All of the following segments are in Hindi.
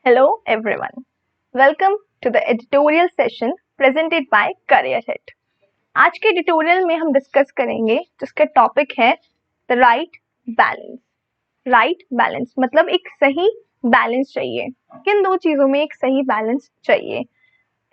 Hello everyone. Welcome to the editorial session presented by CareerHit. आज के एडिटोरियल में हम डिस्कस करेंगे जिसका टॉपिक है the right balance. Right balance मतलब एक सही बैलेंस चाहिए। किन दो चीज़ों में एक सही बैलेंस चाहिए?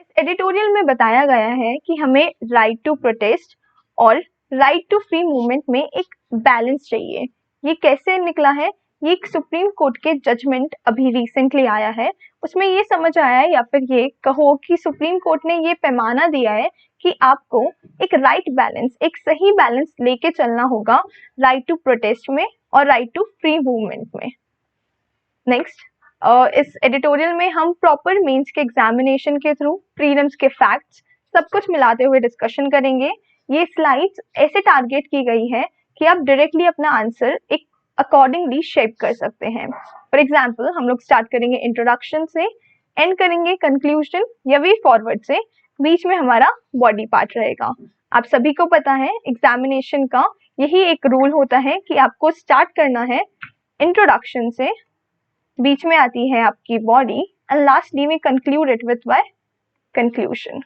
इस एडिटोरियल में बताया गया है कि हमें राइट टू प्रोटेस्ट और राइट टू फ्री मूवमेंट में एक बैलेंस चाहिए। ये कैसे निकला है? ये एक सुप्रीम कोर्ट के जजमेंट अभी रिसेंटली आया है, उसमें ये समझ आया है या फिर ये कहो कि सुप्रीम कोर्ट ने ये पैमाना दिया है कि आपको एक राइट बैलेंस, एक सही बैलेंस लेके चलना होगा राइट टू प्रोटेस्ट में और राइट टू फ्री मूवमेंट में। नेक्स्ट, इस एडिटोरियल में हम प्रॉपर मेंस के एग्जामिनेशन के थ्रू प्रीलिम्स के फैक्ट्स सब कुछ मिलाते हुए डिस्कशन करेंगे। ये स्लाइड्स ऐसे टारगेट की गई है कि आप डायरेक्टली अपना आंसर एक अकॉर्डिंगली शेप कर सकते हैं। फॉर एग्जाम्पल हम लोग स्टार्ट करेंगे इंट्रोडक्शन से, एंड करेंगे कंक्लूजन या वे फॉरवर्ड से, बीच में हमारा बॉडी पार्ट रहेगा। आप सभी को पता है एग्जामिनेशन का यही एक रूल होता है कि आपको स्टार्ट करना है इंट्रोडक्शन से, बीच में आती है आपकी body and lastly we conclude it with by conclusion.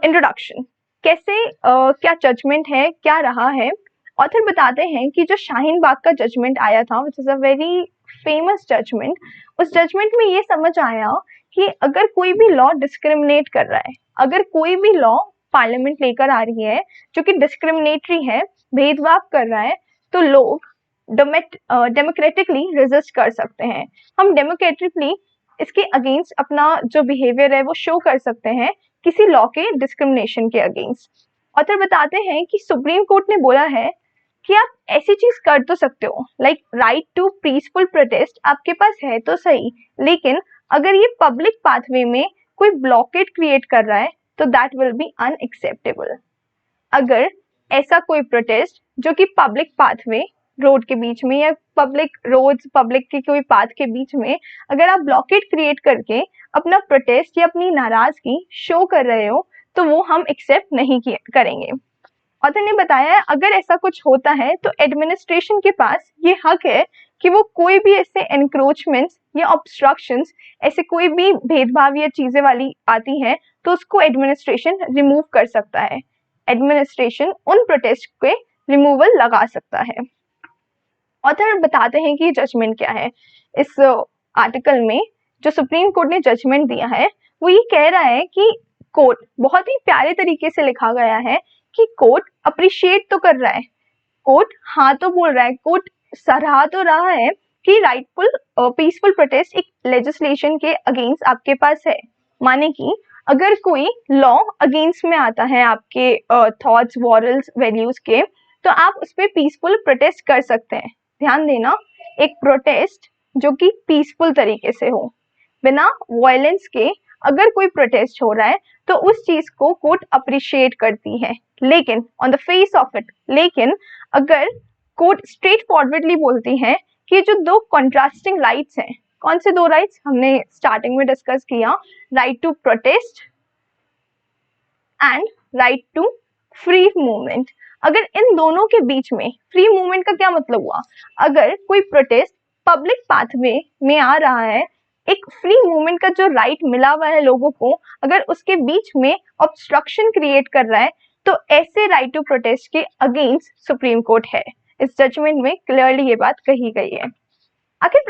Introduction कैसे क्या जजमेंट है, क्या रहा है? ऑथर बताते हैं कि जो शाहीन बाग का जजमेंट आया था which is a very famous judgement, उस जजमेंट में ये समझ आया कि अगर कोई भी लॉ डिस्क्रिमिनेट कर रहा है, अगर कोई भी लॉ पार्लियामेंट लेकर आ रही है जो कि डिस्क्रिमिनेटरी है, भेदभाव कर रहा है, तो लोग डेमोक्रेटिकली रेजिस्ट कर सकते हैं। हम डेमोक्रेटिकली इसके अगेंस्ट अपना जो बिहेवियर है वो शो कर सकते हैं किसी लॉ के डिस्क्रिमिनेशन के अगेंस्ट। ऑथर बताते हैं कि सुप्रीम कोर्ट ने बोला है कि आप ऐसी चीज कर तो सकते हो, like right to peaceful protest आपके पास है तो सही, लेकिन अगर ये पब्लिक पाथवे में कोई ब्लॉकेट क्रिएट कर रहा है तो दैट विल बी अनएक्सेप्टेबल। अगर ऐसा कोई प्रोटेस्ट जो कि पब्लिक पाथवे, रोड के बीच में या पब्लिक रोड्स, पब्लिक के कोई पाथ के बीच में अगर आप ब्लॉकेट क्रिएट करके अपना प्रोटेस्ट या अपनी नाराजगी शो कर रहे हो तो वो हम एक्सेप्ट नहीं करेंगे। ऑथर ने बताया है अगर ऐसा कुछ होता है तो एडमिनिस्ट्रेशन के पास ये हक है कि वो कोई भी ऐसे एनक्रोचमेंट्स या ऑब्स्ट्रक्शंस, ऐसे कोई भी भेदभाव या चीजें वाली आती हैं तो उसको एडमिनिस्ट्रेशन रिमूव कर सकता है। एडमिनिस्ट्रेशन उन प्रोटेस्ट पे रिमूवल लगा सकता है। ऑथर बताते हैं कि जजमेंट क्या है। इस आर्टिकल में जो सुप्रीम कोर्ट ने जजमेंट दिया है वो ये कह रहा है कि कोर्ट, बहुत ही प्यारे तरीके से लिखा गया है कि कोर्ट अप्रिशिएट तो कर रहा है, कोर्ट हाँ तो बोल रहा है, कोर्ट सराह तो रहा है कि राइटफुल पीसफुल प्रोटेस्ट एक लेजिस्लेशन के अगेंस्ट आपके पास है। माने कि अगर कोई लॉ अगेंस्ट में आता है आपके थॉट्स, मॉरल्स, वैल्यूज के, तो आप उस पर पीसफुल प्रोटेस्ट कर सकते हैं। ध्यान देना, एक प्रोटेस्ट जो कि पीसफुल तरीके से हो, बिना वायलेंस के अगर कोई प्रोटेस्ट हो रहा है तो उस चीज को कोर्ट अप्रिशिएट करती है। लेकिन on the face of it, लेकिन अगर कोर्ट स्ट्रेट फॉरवर्डली बोलती है कि जो दो कॉन्ट्रास्टिंग राइट्स हैं, कौन से दो राइट्स हमने स्टार्टिंग में डिस्कस किया, right to protest and right to free movement, अगर इन दोनों के बीच में, फ्री मूवमेंट का क्या मतलब हुआ, अगर कोई प्रोटेस्ट पब्लिक पाथवे में आ रहा है, एक फ्री मूवमेंट का जो राइट मिला हुआ है लोगों को, अगर उसके बीच में ऑब्स्ट्रक्शन क्रिएट कर रहा है तो ऐसे राइट टू प्रोटेस्ट के अगेंस्ट सुप्रीम कोर्ट है। इस जजमेंट में क्लियरली ये बात कही गई है। आखिर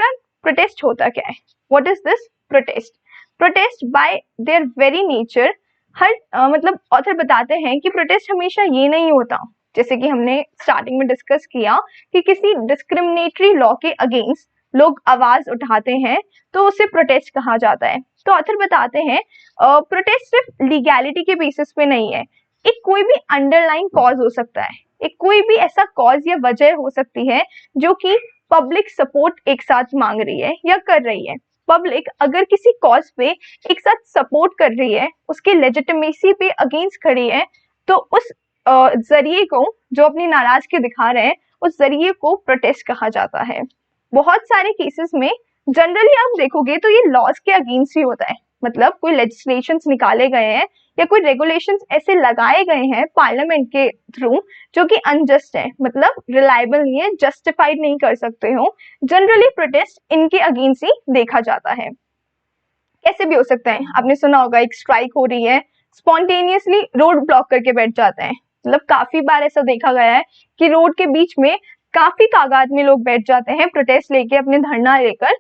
प्रोटेस्ट होता क्या है? What is this protest? Protest bye there very nature, मतलब ऑथर बताते हैं कि प्रोटेस्ट हमेशा ये नहीं होता, जैसे कि हमने स्टार्टिंग में डिस्कस किया कि किसी डिस्क्रिमिनेटरी लॉ के अगेंस्ट लोग आवाज उठाते हैं तो उसे प्रोटेस्ट कहा जाता है। तो ऑथर बताते हैं प्रोटेस्ट सिर्फ लीगैलिटी के बेसिस पे नहीं है, एक कोई भी अंडरलाइन कॉज हो सकता है, एक कोई भी ऐसा कॉज या वजह हो सकती है जो कि पब्लिक सपोर्ट एक साथ मांग रही है या कर रही है। पब्लिक अगर किसी कॉज पे एक साथ सपोर्ट कर रही है, उसके लेजिटिमेसी पे अगेंस्ट खड़ी है, तो उस जरिए को, जो अपनी नाराजगी दिखा रहे हैं, उस जरिए को प्रोटेस्ट कहा जाता है। बहुत सारे केसेस में जनरली आप देखोगे तो ये लॉज के अगेंस्ट ही होता है, मतलब कोई लेजिस्लेशंस निकाले गए हैं या कोई रेगुलेशंस ऐसे लगाए गए हैं पार्लियामेंट के थ्रू जो कि अनजस्ट है, मतलब रिलायबल नहीं है, जस्टिफाइड नहीं कर सकते हो, जनरली प्रोटेस्ट इनके अगेंस्ट ही देखा जाता है। कैसे भी हो सकता है, आपने सुना होगा एक स्ट्राइक हो रही है, स्पॉन्टेनियसली रोड ब्लॉक करके बैठ जाते हैं, मतलब काफी बार ऐसा देखा गया है कि रोड के बीच में काफी तादाद में लोग बैठ जाते हैं प्रोटेस्ट लेके, अपने धरना लेकर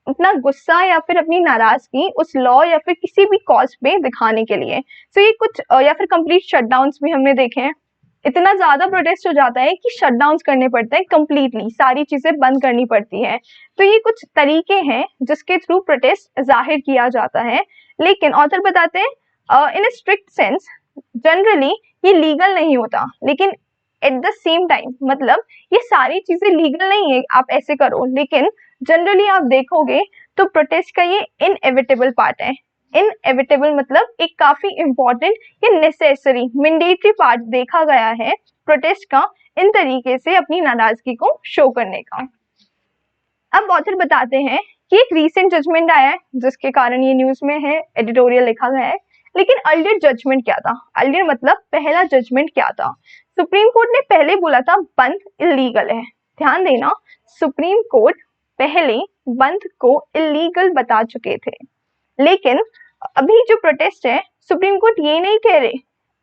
अपना गुस्सा या फिर अपनी नाराजगी उस लॉ या फिर किसी भी कॉज पे दिखाने के लिए। तो ये कुछ या फिर कंप्लीट शटडाउन्स भी हमने देखे हैं, इतना ज्यादा प्रोटेस्ट हो जाता है कि शटडाउन्स करने पड़ते हैं, कंप्लीटली सारी चीजें बंद करनी पड़ती है। तो ये कुछ तरीके हैं जिसके थ्रू प्रोटेस्ट जाहिर किया जाता है, लेकिन ऑथर बताते हैं इन ए स्ट्रिक्ट सेंस जनरली ये लीगल नहीं होता, लेकिन एट द सेम टाइम मतलब ये सारी चीजें लीगल नहीं है आप ऐसे करो, लेकिन जनरली आप देखोगे तो प्रोटेस्ट का ये इनएविटेबल पार्ट है। इनएविटेबल मतलब एक काफी इंपॉर्टेंट या नेसेसरी मैंडेटरी पार्ट देखा गया है प्रोटेस्ट का, इन तरीके से अपनी नाराजगी को शो करने का। अब ऑथर बताते हैं कि एक रीसेंट जजमेंट आया है जिसके कारण ये न्यूज में है, एडिटोरियल लिखा गया है, लेकिन अर्लियर जजमेंट क्या था, अर्लियर मतलब पहला जजमेंट क्या था। सुप्रीम कोर्ट ने पहले बोला था बंद इलीगल है, ध्यान देना, सुप्रीम कोर्ट पहले बंद को इलीगल बता चुके थे, लेकिन अभी जो प्रोटेस्ट है सुप्रीम कोर्ट ये नहीं कह रहे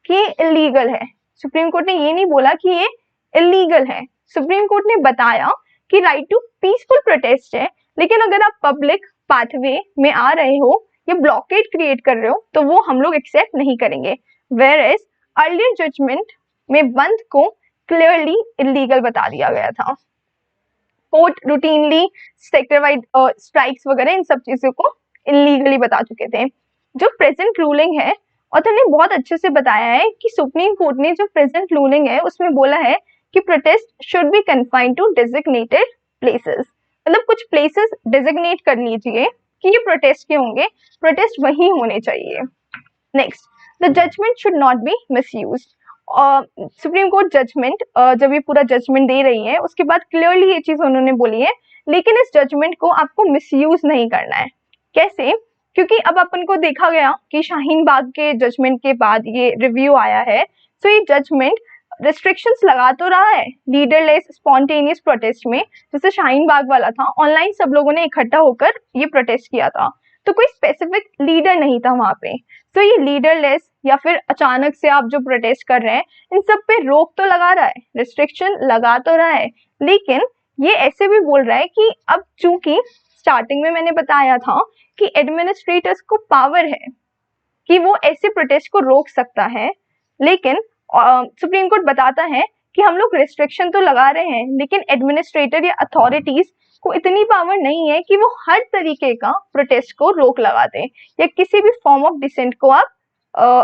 कि इलीगल है, सुप्रीम कोर्ट ने ये नहीं बोला कि ये इलीगल है, सुप्रीम कोर्ट ने बताया कि राइट टू पीसफुल प्रोटेस्ट है, लेकिन अगर आप पब्लिक पाथवे में आ रहे हो या ब्लॉकेड क्रिएट कर रहे हो तो वो हम लोग एक्सेप्ट नहीं करेंगे। वेयर एज अर्लियर जजमेंट में बंद को क्लियरली इलीगल बता दिया गया था। Court routinely sector wide strikes वगैरह इन सब चीजों को इलीगली बता चुके थे। जो प्रेजेंट रूलिंग है ऑथर ने बहुत अच्छे से बताया है कि सुप्रीम कोर्ट ने जो प्रेजेंट रूलिंग है उसमें बोला है कि protest should be confined to designated places, मतलब कुछ प्लेसेस डेजिग्नेट कर लीजिए कि ये प्रोटेस्ट के होंगे, प्रोटेस्ट वहीं होने चाहिए। Next, the judgement should not be misused. Supreme court judgement जब ये पूरा जजमेंट दे रही है उसके बाद क्लियरली ये चीज उन्होंने बोली है, लेकिन इस जजमेंट को आपको मिसयूज नहीं करना है। कैसे? क्योंकि अब अपन को देखा गया कि शाहीन बाग के जजमेंट के बाद ये रिव्यू आया है, तो ये जजमेंट रिस्ट्रिक्शंस लगा तो रहा है लीडरलेस स्पॉन्टेनियस प्रोटेस्ट में, जैसे शाहीन बाग वाला था, ऑनलाइन सब लोगों ने इकट्ठा होकर ये प्रोटेस्ट किया था, तो कोई स्पेसिफिक लीडर नहीं था वहां पे। तो ये लीडरलेस या फिर अचानक से आप जो प्रोटेस्ट कर रहे हैं इन सब पे रोक तो लगा रहा है, रिस्ट्रिक्शन लगा तो रहा है, लेकिन ये ऐसे भी बोल रहा है कि अब चूंकि स्टार्टिंग में मैंने बताया था कि एडमिनिस्ट्रेटर्स को पावर है कि वो ऐसे प्रोटेस्ट को रोक सकता है, लेकिन सुप्रीम कोर्ट बताता है कि हम लोग रिस्ट्रिक्शन तो लगा रहे हैं, लेकिन एडमिनिस्ट्रेटर या अथॉरिटीज को इतनी पावर नहीं है कि वो हर तरीके का प्रोटेस्ट को रोक लगा दे या किसी भी फॉर्म ऑफ डिसेंट को आप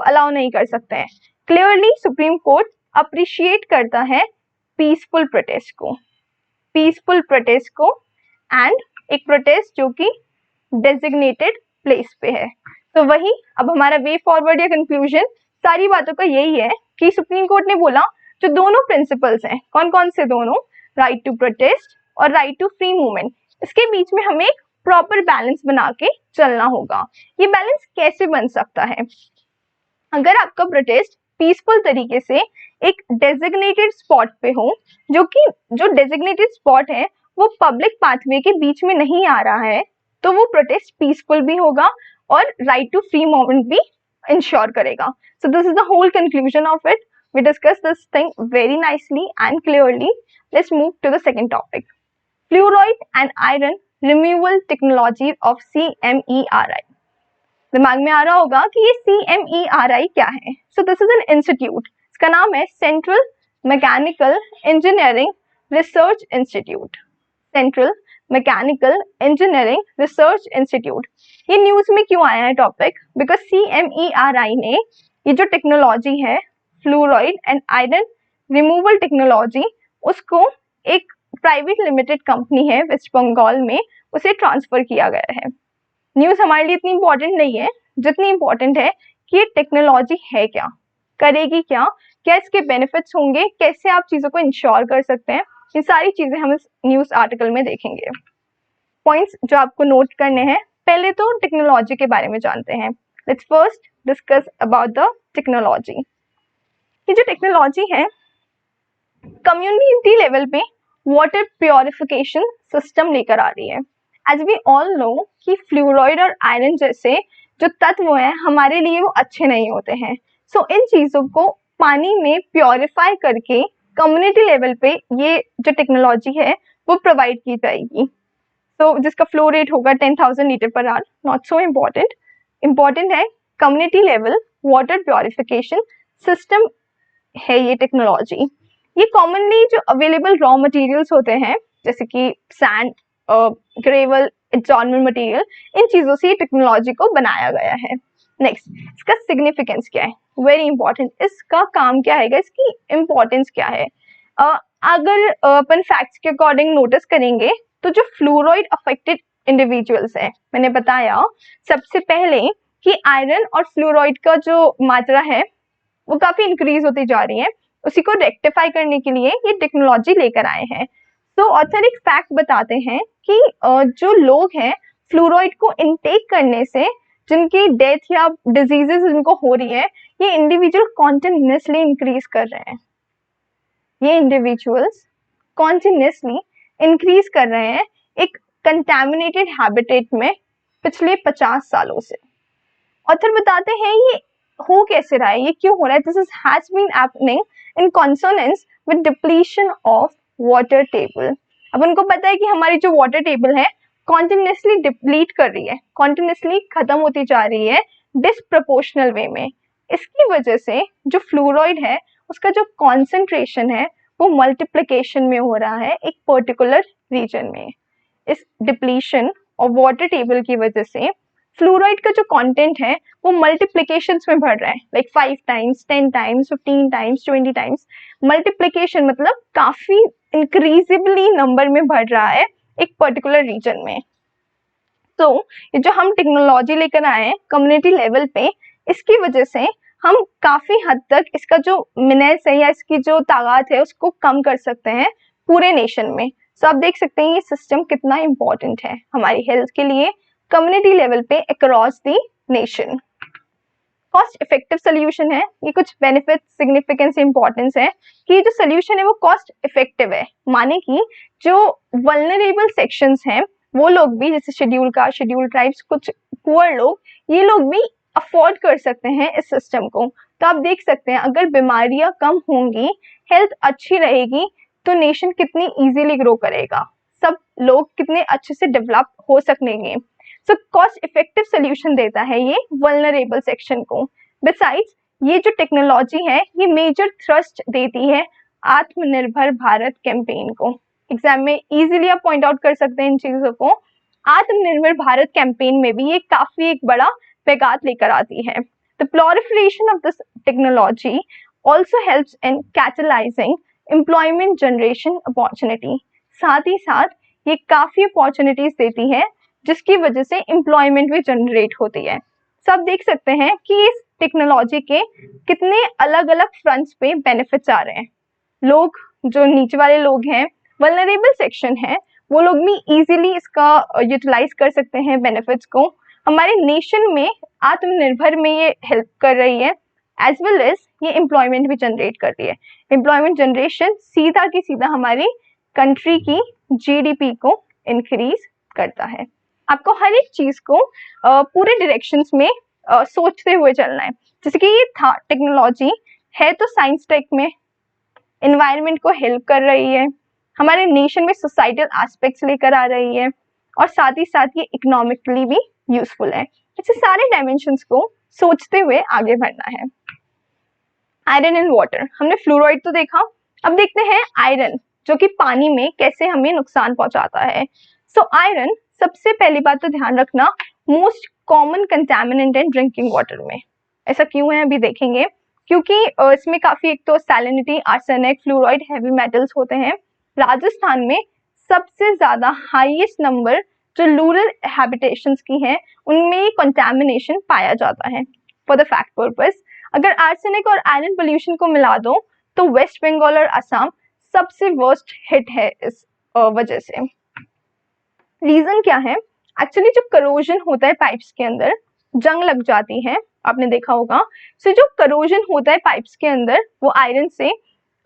अलाउ नहीं कर सकते हैं। क्लियरली सुप्रीम कोर्ट अप्रिशिएट करता है पीसफुल प्रोटेस्ट को, पीसफुल प्रोटेस्ट को एंड एक प्रोटेस्ट जो कि डेजिग्नेटेड प्लेस पे है। तो वही अब हमारा वे फॉरवर्ड या कंक्लूजन सारी बातों का यही है कि सुप्रीम कोर्ट ने बोला जो दोनों प्रिंसिपल्स हैं, कौन कौन से दोनों, राइट टू प्रोटेस्ट और राइट टू फ्री मूवमेंट, इसके बीच में हमें एक प्रॉपर बैलेंस बना के चलना होगा। ये बैलेंस कैसे बन सकता है? अगर आपका प्रोटेस्ट पीसफुल तरीके से एक डेजिग्नेटेड स्पॉट पे हो, जो डेजिग्नेटेड स्पॉट है वो पब्लिक पाथवे के बीच में नहीं आ रहा है, तो वो प्रोटेस्ट पीसफुल भी होगा और राइट टू फ्री मूवमेंट भी इंश्योर करेगा। So this is the whole conclusion of it. We discussed this thing very nicely and clearly. Let's move to the second topic. Fluoride and iron removal technology of CMERI. दिमाग में आ रहा होगा कि ये CMERI क्या है? So this is an institute. इसका नाम है Central Mechanical Engineering Research Institute. Central Mechanical Engineering Research Institute. ये न्यूज में क्यों आया है टॉपिक? बिकॉज CMERI ने ये जो टेक्नोलॉजी है fluoride and iron removal technology, उसको एक प्राइवेट लिमिटेड कंपनी है वेस्ट बंगाल में, उसे ट्रांसफर किया गया है। न्यूज हमारे लिए इतनी इंपॉर्टेंट नहीं है जितनी इंपॉर्टेंट है कि ये टेक्नोलॉजी है क्या, करेगी क्या, क्या इसके बेनिफिट्स होंगे, कैसे आप चीजों को इंश्योर कर सकते हैं, ये सारी चीजें हम इस न्यूज आर्टिकल में देखेंगे। पॉइंट्स जो आपको नोट करने हैं, पहले तो टेक्नोलॉजी के बारे में जानते हैं। Let's first discuss about the technology. ये जो टेक्नोलॉजी है कम्युनिटी लेवल पे वाटर प्योरिफिकेशन सिस्टम लेकर आ रही है। एज वी ऑल नो कि फ्लोराइड और आयरन जैसे जो तत्व हैं हमारे लिए वो अच्छे नहीं होते हैं। सो इन चीज़ों को पानी में प्योरीफाई करके कम्युनिटी लेवल पे ये जो टेक्नोलॉजी है वो प्रोवाइड की जाएगी। तो जिसका फ्लो रेट होगा 10,000 litre per hour. Not so important, important है community level water purification system है ये टेक्नोलॉजी। ये कॉमनली जो अवेलेबल रॉ मटेरियल्स होते हैं जैसे कि सैंड, ग्रेवल, एब्जॉर्बेंट मटेरियल, इन चीज़ों से ये टेक्नोलॉजी को बनाया गया है। नेक्स्ट, इसका सिग्निफिकेंस क्या है? Very important. इसका काम क्या है, इसकी इम्पोर्टेंस क्या है? अगर अपन फैक्ट्स के अकॉर्डिंग नोटिस करेंगे तो जो फ्लोराइड अफेक्टेड इंडिविजुअल्स हैं, मैंने बताया सबसे पहले कि आयरन और फ्लोराइड का जो मात्रा है वो काफी इंक्रीज होती जा रही है। उसी को रेक्टिफाई करने के लिए ये टेक्नोलॉजी लेकर आए हैं। तो ऑथर एक फैक्ट बताते हैं कि जो लोग हैं फ्लोराइड को इनटेक करने से जिनकी डेथ या डिजीजेस जिनको हो रही है, ये इंडिविजुअल कॉन्टिन्यूसली इंक्रीज कर रहे हैं। ये इंडिविजुअल्स कॉन्टिन्यूसली इंक्रीज कर रहे हैं एक कंटैमिनेटेड हैबिटेट में पिछले 50 सालों से। ऑथर बताते हैं ये हो कैसे रहा है, ये क्यों हो रहा है? This is has been happening in consonance with depletion of water table. अब उनको पता है कि हमारी जो वाटर टेबल है कॉन्टिन्यूसली डिप्लीट कर रही है, कॉन्टिन्यूसली खत्म होती जा रही है डिसप्रपोर्शनल वे में। इसकी वजह से जो फ्लोराइड है उसका जो कॉन्सेंट्रेशन है वो मल्टीप्लिकेशन में हो रहा है एक पर्टिकुलर रीजन में। इस डिप्लीशन और वाटर टेबल की वजह से फ्लोराइड का जो कंटेंट है वो मल्टीप्लिकेशंस में बढ़ रहा है, like 5 times, 10 times, 15 times, 20 times. Multiplication मतलब काफी इंक्रीजिबली नंबर में बढ़ रहा है एक पर्टिकुलर रीजन में। तो ये जो हम टेक्नोलॉजी लेकर आए हैं कम्युनिटी लेवल पे, इसकी वजह से हम काफी हद तक इसका जो मिनरल्स है या इसकी जो ताकत है उसको कम कर सकते हैं पूरे नेशन में। सो आप देख सकते हैं ये सिस्टम कितना इम्पोर्टेंट है हमारी हेल्थ के लिए कम्युनिटी लेवल पे across the nation. Cost effective solution है, ये कुछ बेनिफिट, सिग्निफिकेंस, इंपॉर्टेंस है कि जो सोल्यूशन है वो कॉस्ट इफेक्टिव है। माने कि जो वल्नरेबल सेक्शंस हैं वो लोग भी, जैसे शेड्यूल कास्ट, शेड्यूल ट्राइब्स, कुछ पुअर लोग, ये लोग भी अफोर्ड कर सकते हैं इस सिस्टम को। तो आप देख सकते हैं अगर बीमारियां कम होंगी, हेल्थ अच्छी रहेगी, तो नेशन कितनी इजीली ग्रो करेगा, सब लोग कितने अच्छे से डेवलप हो सकेंगे। सो कॉस्ट इफेक्टिव सोल्यूशन देता है ये वल्नरेबल सेक्शन को। बिसाइड्स ये जो टेक्नोलॉजी है ये मेजर थ्रस्ट देती है आत्मनिर्भर भारत कैंपेन को। एग्जाम में इजीली आप पॉइंट आउट कर सकते हैं इन चीजों को। आत्मनिर्भर भारत कैंपेन में भी ये काफी एक बड़ा पैगाम लेकर आती है। The proliferation of this technology also helps in catalysing employment generation opportunity. साथ ही साथ ये काफी अपॉर्चुनिटीज देती है जिसकी वजह से एम्प्लॉयमेंट भी जनरेट होती है। सब देख सकते हैं कि इस टेक्नोलॉजी के कितने अलग अलग फ्रंट्स पे बेनिफिट्स आ रहे हैं। लोग जो नीचे वाले लोग हैं, वल्नरेबल सेक्शन है, वो लोग भी इजीली इसका यूटिलाइज कर सकते हैं बेनिफिट्स को। हमारे नेशन में आत्मनिर्भर में ये हेल्प कर रही है, एज वेल एज ये एम्प्लॉयमेंट भी जनरेट करती है। एम्प्लॉयमेंट जनरेशन सीधा की सीधा हमारी कंट्री की जीडीपी को इंक्रीज करता है। आपको हर एक चीज को पूरे डायरेक्शंस में सोचते हुए चलना है। जैसे कि ये था टेक्नोलॉजी है तो साइंस टेक में एनवायरनमेंट को हेल्प कर रही है, हमारे नेशन में सोसाइटल एस्पेक्ट्स लेकर आ रही है, और साथ ही साथ ये इकोनॉमिकली भी यूजफुल है। ऐसे सारे डायमेंशंस को सोचते हुए आगे बढ़ना है। आयरन एंड वाटर, हमने फ्लोराइड तो देखा, अब देखते हैं आयरन जो कि पानी में कैसे हमें नुकसान पहुंचाता है। सो आयरन सबसे पहली बात तो ध्यान रखना मोस्ट कॉमन कंटैमिनेंट है ड्रिंकिंग वाटर में। ऐसा क्यों है अभी देखेंगे, क्योंकि इसमें काफी एक तो salinity, arsenic, fluoride, heavy metals होते हैं। राजस्थान में सबसे ज्यादा हाईएस्ट नंबर जो रूरल हैबिटेशंस की हैं उनमें ये कंटैमिनेशन पाया जाता है। फॉर द फैक्ट पर्पस, अगर आर्सेनिक और आयरन पोल्यूशन को मिला दो तो वेस्ट बंगाल और असम सबसे वर्स्ट हिट है इस वजह से। रीजन क्या है? एक्चुअली जो करोजन होता है पाइप्स के अंदर, जंग लग जाती है, आपने देखा होगा। सो जो करोजन होता है पाइप्स के अंदर वो आयरन से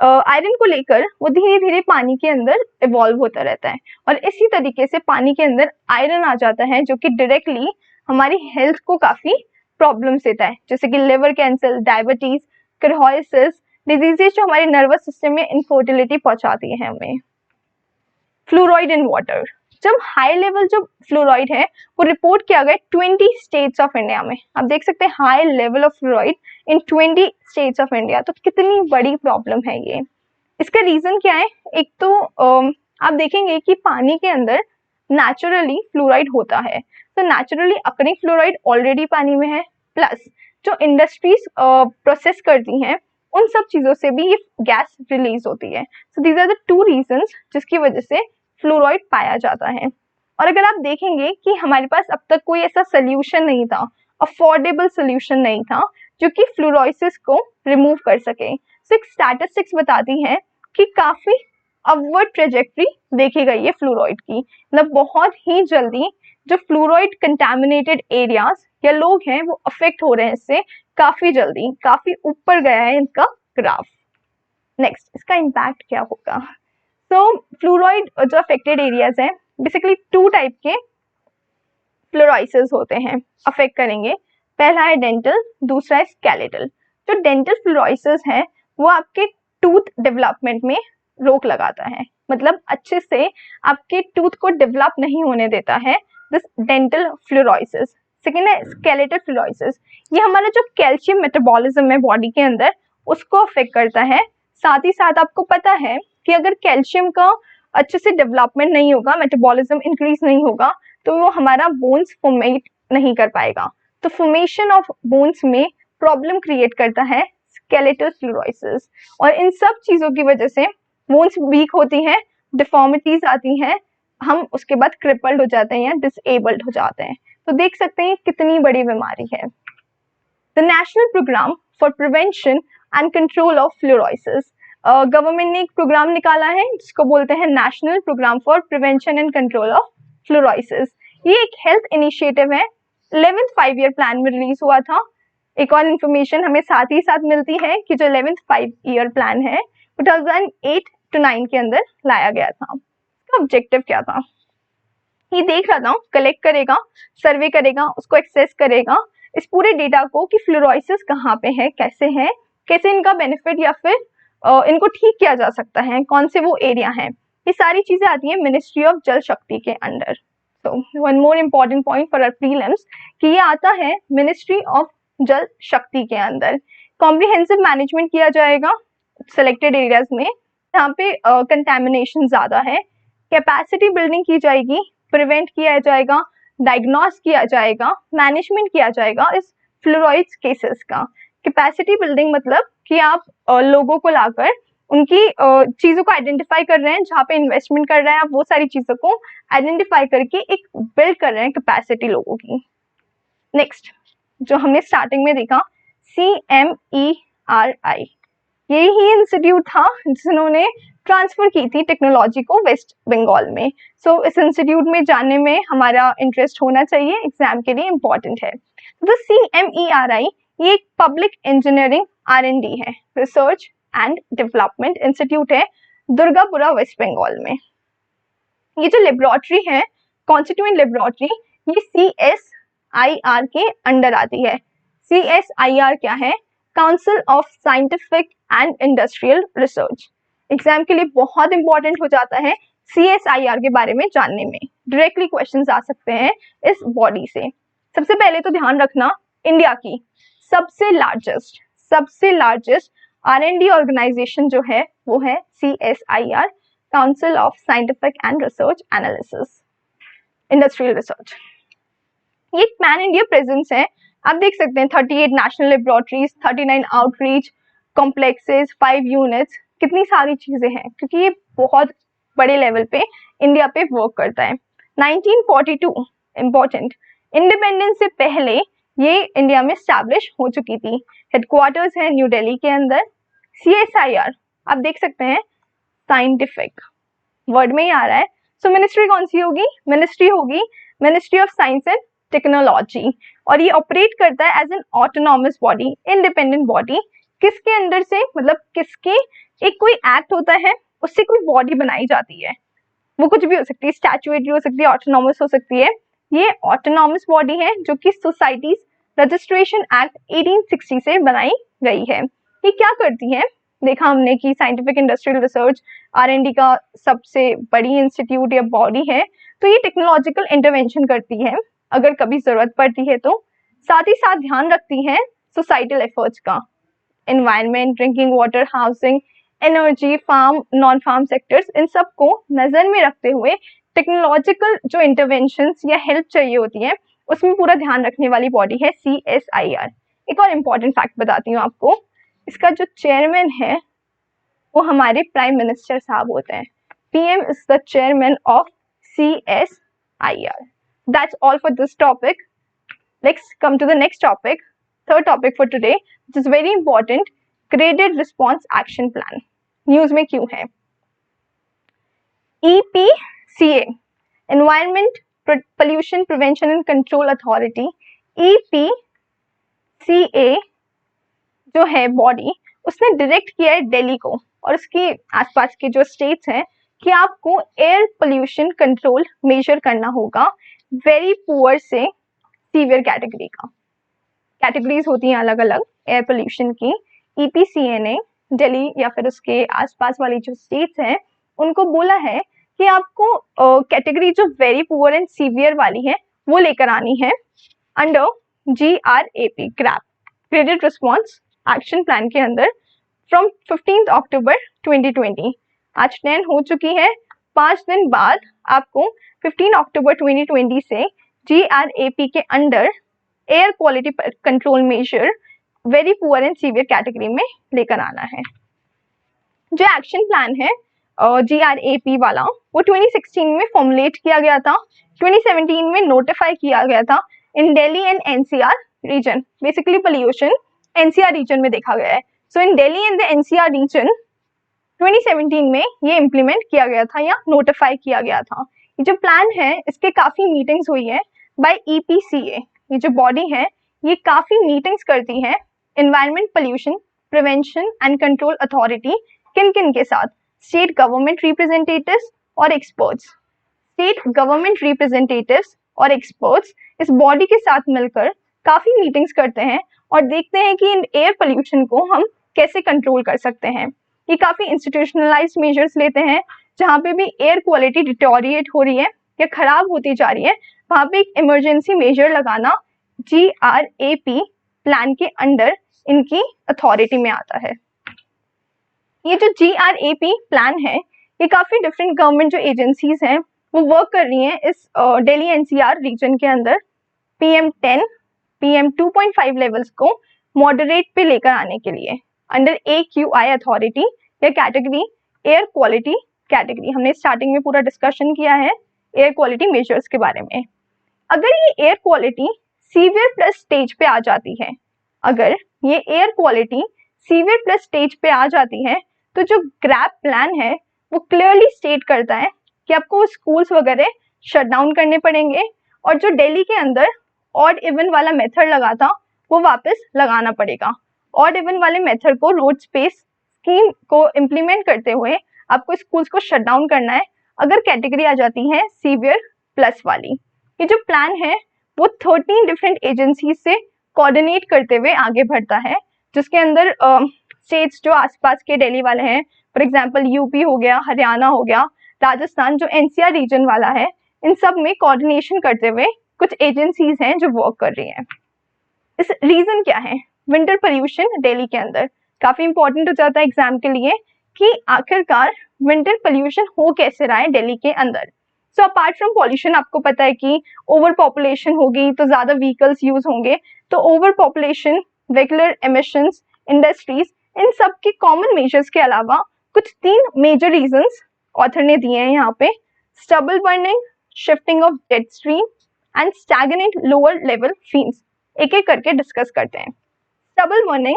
आयरन को लेकर वो धीरे धीरे पानी के अंदर इवॉल्व होता रहता है, और इसी तरीके से पानी के अंदर आयरन आ जाता है जो कि डायरेक्टली हमारी हेल्थ को काफी प्रॉब्लम्स देता है, जैसे कि liver cancer, diabetes, cirrhosis, diseases जो हमारे नर्वस सिस्टम में इनफर्टिलिटी पहुंचाती है हमें। फ्लोराइड इन वाटर, जब हाई लेवल जो फ्लोराइड है वो रिपोर्ट किया गया 20 स्टेट्स ऑफ इंडिया में। आप देख सकते हैं high level of fluoride in 20 states of India, तो कितनी बड़ी प्रॉब्लम है ये। इसका रीजन क्या है? एक तो आप देखेंगे कि पानी के अंदर नेचुरली फ्लोराइड होता है, तो नेचुरली अकरिंग फ्लोराइड ऑलरेडी पानी में है, प्लस जो इंडस्ट्रीज प्रोसेस करती हैं उन सब चीजों से भी ये गैस रिलीज होती है। So these are the two reasons जिसकी वजह से फ्लोराइड पाया जाता है। और अगर आप देखेंगे कि हमारे पास अब तक कोई ऐसा सोल्यूशन नहीं था, अफोर्डेबल सोल्यूशन नहीं था जो कि फ्लोरोसिस को रिमूव कर सके। सो एक स्टैटिस्टिक्स बताती है कि काफी अपवर्ड ट्रेजेक्ट्री देखी गई है फ्लोराइड की, मतलब बहुत ही जल्दी जो फ्लोराइड कंटामिनेटेड एरियाज या लोग हैं वो अफेक्ट हो रहे हैं इससे, काफी जल्दी, काफी ऊपर गया है इनका ग्राफ। नेक्स्ट, इसका इम्पैक्ट क्या होगा? तो फ्लोराइड जो अफेक्टेड एरियाज हैं, बेसिकली टू टाइप के फ्लोराइसिस होते हैं, अफेक्ट करेंगे। पहला है डेंटल, दूसरा है स्केलेटल। जो डेंटल फ्लोराइसिस है वो आपके टूथ डेवलपमेंट में रोक लगाता है, मतलब अच्छे से आपके टूथ को डेवलप नहीं होने देता है, दिस डेंटल फ्लोराइसिस। सेकेंड है स्केलेटल फ्लोराइसिस, ये हमारा जो कैल्शियम मेटाबॉलिज्म है बॉडी के अंदर उसको अफेक्ट करता है। साथ ही साथ आपको पता है कि अगर कैल्शियम का अच्छे से डेवलपमेंट नहीं होगा, मेटाबॉलिज्म इंक्रीज नहीं होगा, तो वो हमारा बोन्स फॉर्मेट नहीं कर पाएगा, तो फॉर्मेशन ऑफ बोन्स में प्रॉब्लम क्रिएट करता है स्केलेटल फ्लोराइसिस। और इन सब चीजों की वजह से बोन्स वीक होती हैं, डिफॉर्मिटीज आती हैं, हम उसके बाद क्रिपल्ड हो जाते हैं या डिसेबल्ड हो जाते हैं। तो देख सकते हैं कितनी बड़ी बीमारी है। The national programme for prevention and control of fluorosis, government ने एक प्रोग्राम निकाला है जिसको बोलते हैं national programme for prevention and control of fluorosis. ये एक हेल्थ इनिशिएटिव है, 11th 5 ईयर प्लान में रिलीज हुआ था। एक और इन्फॉर्मेशन हमें साथ ही साथ मिलती है कि जो 11th 5 ईयर प्लान है 2008 to 9 के अंदर लाया गया था। इसका ऑब्जेक्टिव क्या था? ये देख रहा था, कलेक्ट करेगा, सर्वे करेगा, उसको एक्सेस करेगा इस पूरे डेटा को कि फ्लोराइसिस कहाँ पे है, कैसे इनका बेनिफिट या फिर इनको ठीक किया जा सकता है, कौन से वो एरिया हैं। ये सारी चीजें आती है मिनिस्ट्री ऑफ जल शक्ति के under. So one more important point for our prelims कि ये आता है मिनिस्ट्री ऑफ जल शक्ति के अंदर। कॉम्प्रिहेंसिव मैनेजमेंट किया जाएगा सेलेक्टेड एरियाज में जहाँ पे कंटेमिनेशन ज्यादा है, कैपेसिटी बिल्डिंग की जाएगी, प्रिवेंट किया जाएगा, डायग्नोस किया जाएगा, मैनेजमेंट किया जाएगा इस फ्लोराइड केसेस का। कैपेसिटी बिल्डिंग मतलब कि आप लोगों को लाकर उनकी चीजों को आइडेंटिफाई कर रहे हैं, जहाँ पे इन्वेस्टमेंट कर रहे हैं आप, वो सारी चीजों को आइडेंटिफाई करके एक बिल्ड कर रहे हैं कैपेसिटी लोगों की। नेक्स्ट, जो हमने स्टार्टिंग में देखा CMERI, यही इंस्टीट्यूट था जिन्होंने ट्रांसफर की थी टेक्नोलॉजी को वेस्ट बंगाल में। सो इस इंस्टीट्यूट में जानने में हमारा इंटरेस्ट होना चाहिए, एग्जाम के लिए इम्पोर्टेंट है। तो CMERI ये एक पब्लिक इंजीनियरिंग R&D है, रिसर्च एंड डेवलपमेंट इंस्टीट्यूट है, दुर्गापुरा वेस्ट बंगाल में। ये जो लेबोरेटरी है, कॉन्स्टिट्यूएंट लेबोरेटरी, ये CSIR के अंडर आती है। CSIR क्या है? Council of scientific and industrial research. Exam के लिए बहुत इंपॉर्टेंट हो जाता है CSIR के बारे में जानने में, डायरेक्टली क्वेश्चंस आ सकते हैं इस बॉडी से। सबसे पहले तो ध्यान रखना, इंडिया की सबसे लार्जेस्ट R&D ऑर्गेनाइजेशन जो है वो है CSIR, council of scientific and research analysis industrial research. ये एक पैन इंडिया प्रेजेंस है, आप देख सकते हैं 38 national laboratories, 39 outreach complexes, 5 units, कितनी सारी चीजें हैं क्योंकि ये बहुत बड़े लेवल पे इंडिया पे वर्क करता है। 1942 इम्पोर्टेंट, इंडिपेंडेंस से पहले ये इंडिया में स्टैब्लिश हो चुकी थी। हेडक्वार्टर्स है न्यू दिल्ली के अंदर। CSIR आप देख सकते हैं, साइंटिफिक वर्ड में ही आ रहा है। सो मिनिस्ट्री कौन सी होगी? मिनिस्ट्री होगी ministry of science and technology, और ये ऑपरेट करता है as an autonomous body, independent body. किसके अंडर से, मतलब किसके, एक कोई एक्ट होता है, उससे कोई बॉडी बनाई जाती है, वो कुछ भी हो सकती है, स्टैट्यूटरी हो सकती है, ऑटोनॉमस हो सकती है। ये ऑटोनॉमस बॉडी है जो कि सोसाइटीज रजिस्ट्रेशन एक्ट 1860 से बनाई गई है। ये क्या करती है, देखा हमने कि साइंटिफिक इंडस्ट्रियल रिसर्च R&D का सबसे बड़ी इंस्टीट्यूट या बॉडी है, तो ये टेक्नोलॉजिकल इंटरवेंशन करती है अगर कभी जरूरत पड़ती है तो। साथ ही साथ ध्यान रखती है सोसाइटल एफर्ट्स का, environment, drinking water, housing, energy, farm, non farm sectors, इन सब को नजर में रखते हुए टेक्नोलॉजिकल जो इंटरवेंशंस या हेल्प चाहिए होती है उसमें पूरा ध्यान रखने वाली बॉडी है CSIR। एक और इम्पॉर्टेंट फैक्ट बताती हूँ आपको, इसका जो चेयरमैन है वो हमारे प्राइम मिनिस्टर साहब होते हैं। PM is the chairman of CSIR। That's all for this topic. Let's come to the next topic, third topic for today, which is very important, Graded Response Action Plan. News में क्यों है? EPCA, Environment Pollution Prevention and Control Authority, EPCA जो है बॉडी, उसने डायरेक्ट किया है दिल्ली को और उसके आसपास के जो स्टेट्स हैं कि आपको एयर पोल्यूशन कंट्रोल मेजर करना होगा वेरी पुअर से सीवियर कैटेगरी का। कैटेगरीज होती हैं अलग अलग एयर पोल्यूशन की। EPCA ने दिल्ली या फिर उसके आसपास वाली जो स्टेट्स हैं उनको बोला है कि आपको कैटेगरी जो वेरी पुअर एंड सीवियर वाली है वो लेकर आनी है under GRAP, graded response action plan के अंदर फ्रॉम 15 अक्टूबर 2020। आज 10 हो चुकी है, 5 दिन बाद आपको 15 अक्टूबर 2020 से GRAP के under air quality control measure very poor and severe category में लेकर आना है। जो एक्शन प्लान है GRAP वाला वो 2016 में फॉर्मुलेट किया गया था, 2017 में नोटिफाई किया गया था in Delhi and NCR region. Basically pollution NCR region में देखा गया है। So in Delhi and the NCR region 2017 में ये इम्प्लीमेंट किया गया था या नोटिफाई किया गया था। ये जो प्लान है इसके काफी मीटिंग्स हुई है बाय EPCA। ये जो बॉडी है ये काफी मीटिंग्स करती है environment pollution prevention and control authority, किन किन के साथ, स्टेट गवर्नमेंट रिप्रेजेंटेटिव्स और एक्सपर्ट्स। स्टेट गवर्नमेंट रिप्रेजेंटेटिव्स और एक्सपर्ट्स इस बॉडी के साथ मिलकर काफी मीटिंग्स करते हैं और देखते हैं कि इन एयर पोल्यूशन को हम कैसे कंट्रोल कर सकते हैं। ये काफी इंस्टीट्यूशनलाइज्ड मेजर्स लेते हैं, जहाँ पे भी एयर क्वालिटी डिटोरिएट हो रही है या खराब होती जा रही है वहाँ पे एक इमरजेंसी मेजर लगाना GRAP प्लान के अंडर इनकी अथॉरिटी में आता है। ये जो GRAP प्लान है ये काफी डिफरेंट गवर्नमेंट जो एजेंसीज हैं वो वर्क कर रही हैं इस दिल्ली NCR रीजन के अंदर PM10 PM 2.5 लेवल्स को मॉडरेट पे लेकर आने के लिए अंडर AQI अथॉरिटी या कैटेगरी एयर क्वालिटी कैटेगरी। हमने स्टार्टिंग में पूरा डिस्कशन किया है एयर क्वालिटी मेजर्स के बारे में। अगर ये air quality severe plus stage पे आ जाती है, अगर ये air quality severe plus stage पे आ जाती है तो जो ग्रैप प्लान है वो क्लियरली स्टेट करता है कि आपको स्कूल्स वगैरह शट डाउन करने पड़ेंगे और जो दिल्ली के अंदर ऑड इवन वाला मेथड लगा था वो वापस लगाना पड़ेगा। ऑड इवन वाले मेथड को रोड स्पेस स्कीम को इम्प्लीमेंट करते हुए आपको स्कूल्स को शट डाउन करना है अगर कैटेगरी आ जाती है सीवियर प्लस वाली। ये जो प्लान है वो 13 डिफरेंट एजेंसीज से कोऑर्डिनेट करते हुए आगे बढ़ता है, जिसके अंदर स्टेट्स जो आसपास के दिल्ली वाले हैं, फॉर एग्जांपल यूपी हो गया, हरियाणा हो गया, राजस्थान जो NCR रीजन वाला है, इन सब में कोऑर्डिनेशन करते हुए कुछ एजेंसीज हैं जो वर्क कर रही हैं। इस रीजन क्या है, विंटर पोल्यूशन दिल्ली के अंदर काफी इंपॉर्टेंट हो जाता है एग्जाम के लिए कि आखिरकार विंटर पोल्यूशन हो कैसे रहा है दिल्ली के अंदर। सो अपार्ट फ्रॉम पॉल्यूशन आपको पता है कि ओवर पॉपुलेशन होगी तो ज्यादा व्हीकल्स यूज होंगे, तो over population, vehicular emissions, industries, इन सब के कॉमन मेजर्स के अलावा कुछ 3 मेजर रीजंस ऑथर ने दिए हैं यहाँ पे, stubble burning, shifting of jet stream and stagnant lower level fumes. एक एक करके डिस्कस करते हैं। स्टबल बर्निंग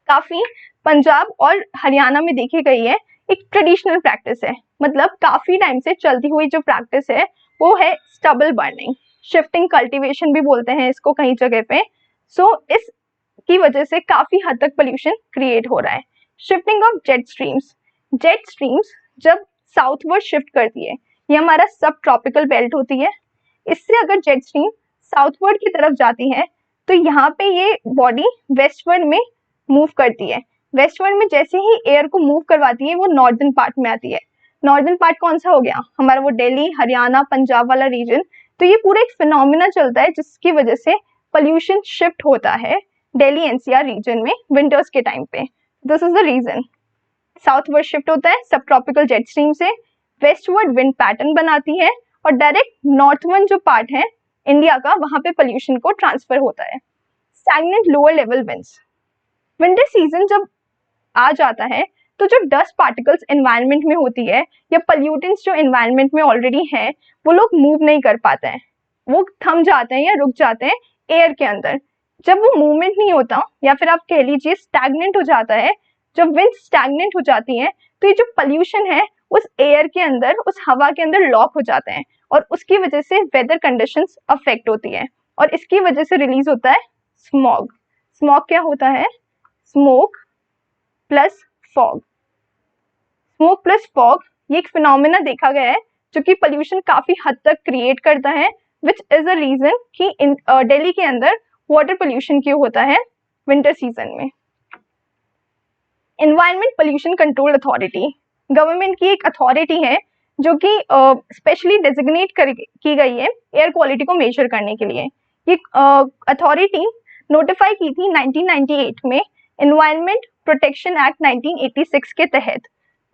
काफी पंजाब और हरियाणा में देखी गई है, एक ट्रेडिशनल प्रैक्टिस है, मतलब काफी टाइम से चलती हुई जो प्रैक्टिस है वो है स्टबल बर्निंग, शिफ्टिंग कल्टीवेशन भी बोलते हैं इसको कई जगह पे। सो इसकी वजह से काफी हद तक पोल्यूशन क्रिएट हो रहा है। शिफ्टिंग ऑफ जेट स्ट्रीम्स जब साउथवर्ड शिफ्ट करती है, ये हमारा सब ट्रॉपिकल बेल्ट होती है, इससे अगर जेट स्ट्रीम साउथवर्ड की तरफ जाती है तो यहाँ पे ये बॉडी वेस्टवर्ड में मूव करती है। वेस्टवर्ड में जैसे ही एयर को मूव करवाती है वो नॉर्दर्न पार्ट में आती है। नॉर्दर्न पार्ट कौन सा हो गया हमारा, वो दिल्ली, हरियाणा, पंजाब वाला रीजन। तो ये पूरा एक फिनोमिना चलता है जिसकी वजह से पोल्यूशन शिफ्ट होता है दिल्ली एनसीआर रीजन में विंटर्स के टाइम पे। This is the region. Southward shift होता है सब ट्रॉपिकल जेट स्ट्रीम से, वेस्टवर्ड विंड पैटर्न बनाती है और डायरेक्ट नॉर्थवर्ड जो पार्ट है इंडिया का, वहां पे पोल्यूशन को ट्रांसफर होता है। Stagnant lower level winds, winter season जब आ जाता है तो जो डस्ट पार्टिकल्स एनवायरनमेंट में होती है या पोल्यूटेंट्स जो एनवायरनमेंट में ऑलरेडी हैं वो लोग मूव नहीं कर पाते हैं, वो थम जाते हैं या रुक जाते हैं एयर के अंदर। जब वो मूवमेंट नहीं होता या फिर आप कह लीजिए स्टैग्नेंट हो जाता है, जब विंड स्टैग्नेंट हो जाती है तो ये जो पोल्यूशन है उस एयर के अंदर, उस हवा के अंदर लॉक हो जाते हैं और उसकी वजह से वेदर कंडीशंस अफेक्ट होती है और इसकी वजह से रिलीज होता है स्मॉग। स्मॉग क्या होता है, smoke plus fog. Smoke plus fog ये एक फिनोमेना देखा गया है जो कि पोल्यूशन काफी हद तक क्रिएट करता है, विच इज अ रीजन कि दिल्ली के अंदर वाटर पोल्यूशन क्यों होता है विंटर सीजन में। Environment pollution control authority government की एक अथॉरिटी है जो कि स्पेशली डेजिग्नेट की गई है एयर क्वालिटी को मेजर करने के लिए। ये अथॉरिटी नोटिफाई की थी 1998 में एनवायरमेंट प्रोटेक्शन एक्ट 1986 के तहत।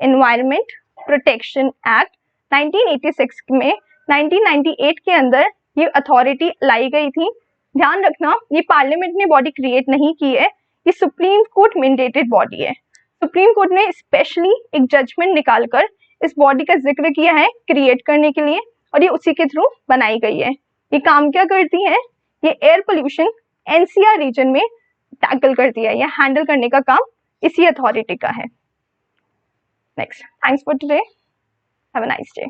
एनवायरमेंट प्रोटेक्शन एक्ट 1986 में 1998 के अंदर ये अथॉरिटी लाई गई थी। ध्यान रखना ये पार्लियामेंट ने बॉडी क्रिएट नहीं की है, ये सुप्रीम कोर्ट मैंडेटेड बॉडी है। सुप्रीम कोर्ट ने स्पेशली एक जजमेंट निकालकर इस बॉडी का जिक्र किया है क्रिएट करने के लिए और ये उसी के थ्रू बनाई गई है। ये काम क्या करती है, ये एयर पोल्यूशन एनसीआर रीजन में टैकल करती है, या हैंडल करने का काम इसी अथॉरिटी का है। Next, thanks for today, have a nice day.